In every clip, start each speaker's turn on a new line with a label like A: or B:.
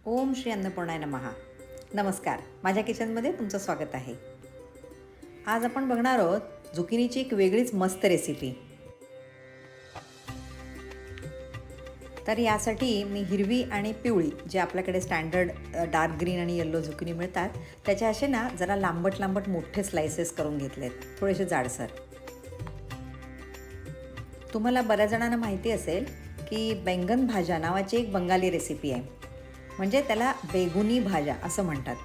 A: ओम श्री अन्नपूर्णाय नमः. नमस्कार, माझ्या किचनमध्ये तुमचं स्वागत आहे. आज आपण बघणार आहोत झुकिनीची एक वेगळीच मस्त रेसिपी. तर यासाठी मी हिरवी आणि पिवळी जे आपल्याकडे स्टँडर्ड डार्क ग्रीन आणि येल्लो झुकिनी मिळतात त्याचे असे ना जरा लांबट लांबट मोठे स्लायसेस करून घेतलेत, थोडेसे जाडसर. तुम्हाला बऱ्याच जणांना माहिती असेल की बैंगन भाज्या नावाची एक बंगाली रेसिपी आहे, म्हणजे त्याला बेगुनी भाज्या असं म्हणतात.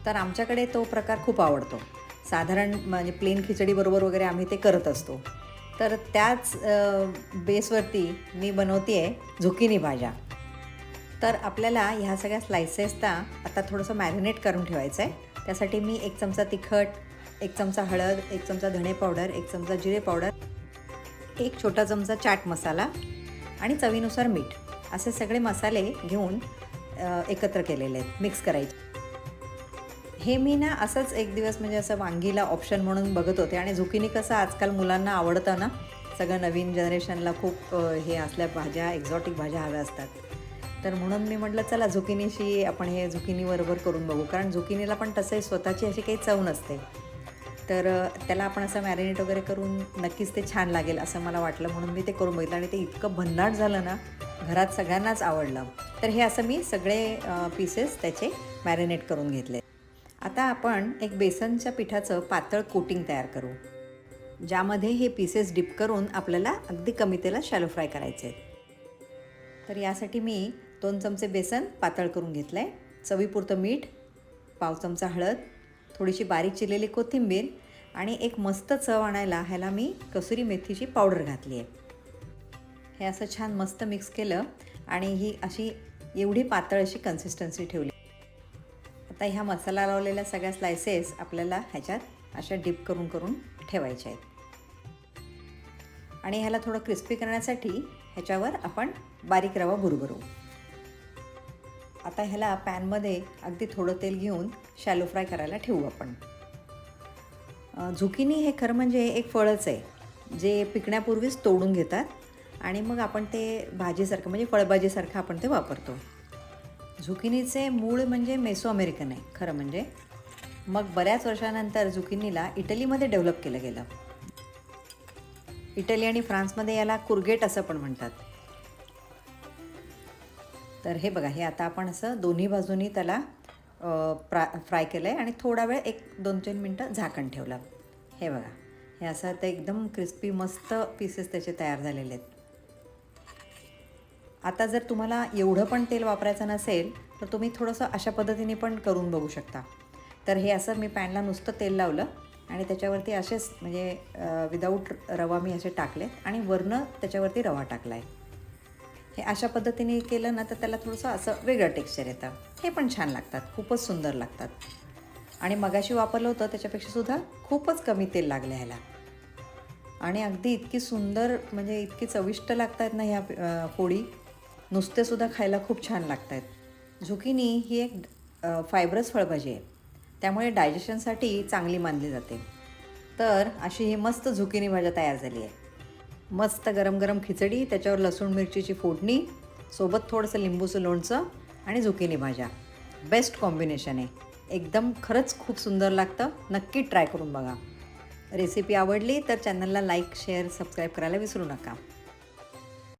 A: तर आमच्याकडे तो प्रकार खूप आवडतो. साधारण म्हणजे प्लेन खिचडीबरोबर वगैरे आम्ही ते करत असतो. तर त्याच बेसवरती मी बनवते आहे झुकिनी भाज्या. तर आपल्याला ह्या सगळ्या स्लायसेसला आता थोडंसं मॅरिनेट करून ठेवायचं आहे. त्यासाठी मी 1 चमचा तिखट, 1 चमचा हळद, 1 चमचा धणे पावडर, 1 चमचा जिरे पावडर, 1 छोटा चमचा चाट मसाला आणि चवीनुसार मीठ असे सगळे मसाले घेऊन एकत्र केलेले आहेत, मिक्स करायचे. हे मी ना असंच एक दिवस म्हणजे असं वांगीला ऑप्शन म्हणून बघत होते आणि झुकिनी कसं आजकाल मुलांना आवडतं ना, सगळं नवीन जनरेशनला खूप हे असल्या भाज्या, एक्झॉटिक भाज्या हव्या असतात. तर म्हणून मी म्हटलं चला झुकिनीशी आपण हे झुकिनीबरोबर करून बघू, कारण झुकिनीला पण तसंही स्वतःची अशी काही चव नसते. तर त्याला आपण असं मॅरिनेट वगैरे करून नक्कीच ते छान लागेल असं मला वाटलं, म्हणून मी ते करून बघितलं आणि ते इतकं भन्नाट झालं ना, घरात सगळ्यांनाच आवडलं. तर हे असं मी सगळे पीसेस त्याचे मॅरिनेट करून घेतले. आता आपण एक बेसनच्या पिठाचं पातळ कोटिंग तयार करू, ज्यामध्ये हे पीसेस डिप करून आपल्याला अगदी कमी तेलात शॅलो फ्राय करायचे आहेत. तर यासाठी मी 2 चमचे बेसन पातळ करून घेतलं आहे, चवीपुरतं मीठ, पाव चमचा हळद, थोडीशी बारीक चिरलेली कोथिंबीर आणि एक मस्त चव आणायला ह्याला मी कसुरी मेथीची पावडर घातली आहे. हे असं छान मस्त मिक्स केलं आणि ही अशी एवढी पातळ अशी कन्सिस्टन्सी ठेवली. आता ह्या मसाला लावलेल्या सगळ्या स्लायसेस आपल्याला ह्याच्यात अशा डिप करून करून ठेवायच्या आहेत. आणि ह्याला थोडं क्रिस्पी करण्यासाठी ह्याच्यावर आपण बारीक रवा भुरभरू. आता ह्याला पॅनमध्ये अगदी थोडं तेल घेऊन शॅलो फ्राय करायला ठेवू आपण. झुकिनी हे खरं म्हणजे एक फळच आहे जे पिकण्यापूर्वीच तोडून घेतात आणि मग आपण ते भाजीसारखं म्हणजे फळभाजीसारखं आपण ते वापरतो. झुकिनीचे मूळ म्हणजे मेसो अमेरिकन आहे खरं म्हणजे. मग बऱ्याच वर्षानंतर झुकिनीला इटलीमध्ये डेव्हलप केलं गेलं. इटली आणि फ्रान्समध्ये याला कुर्गेट असं पण म्हणतात. तर हे बघा, हे आता आपण असं दोन्ही बाजूनी त्याला फ्राय केलं आहे आणि थोडा वेळ 1-2-3 मिनटं झाकण ठेवलं. हे बघा, हे असं ते एकदम क्रिस्पी मस्त पीसेस त्याचे तयार झालेले आहेत. आता जर तुम्हाला एवढं पण तेल वापरायचं नसेल तर तुम्ही थोडंसं अशा पद्धतीने पण करून बघू शकता. तर हे असं मी पॅनला नुसतं तेल लावलं आणि त्याच्यावरती असेच म्हणजे विदाऊट रवा मी असे टाकले आणि वरनं त्याच्यावरती रवा टाकला आहे. हे अशा पद्धतीने केलं ना तर त्याला थोडंसं असं वेगळं टेक्स्चर येतं. हे पण छान लागतात, खूपच सुंदर लागतात. आणि मगाशी वापरलं होतं त्याच्यापेक्षासुद्धा खूपच कमी तेल लागलं ह्याला आणि अगदी इतकी सुंदर म्हणजे इतकी चविष्ट लागत आहेत ना ह्या पोळी, नुसतेसुद्धा खायला खूप छान लागत आहेत. झुकिनी ही एक फायब्रस फळभाजी आहे, त्यामुळे डायजेशनसाठी चांगली मानली जाते. तर अशी ही मस्त झुकिनी भाज्या तयार झाली आहे. मस्त गरम गरम खिचडी, त्याच्यावर लसूण मिरचीची फोडणी, सोबत थोडंसं लिंबूचं लोणचं आणि झुकिनी भाज्या. बेस्ट कॉम्बिनेशन आहे एकदम. खरंच खूप सुंदर लागतं. नक्की ट्राय करून बघा. रेसिपी आवडली तर चॅनलला लाईक, शेअर, सबस्क्राईब करायला विसरू नका.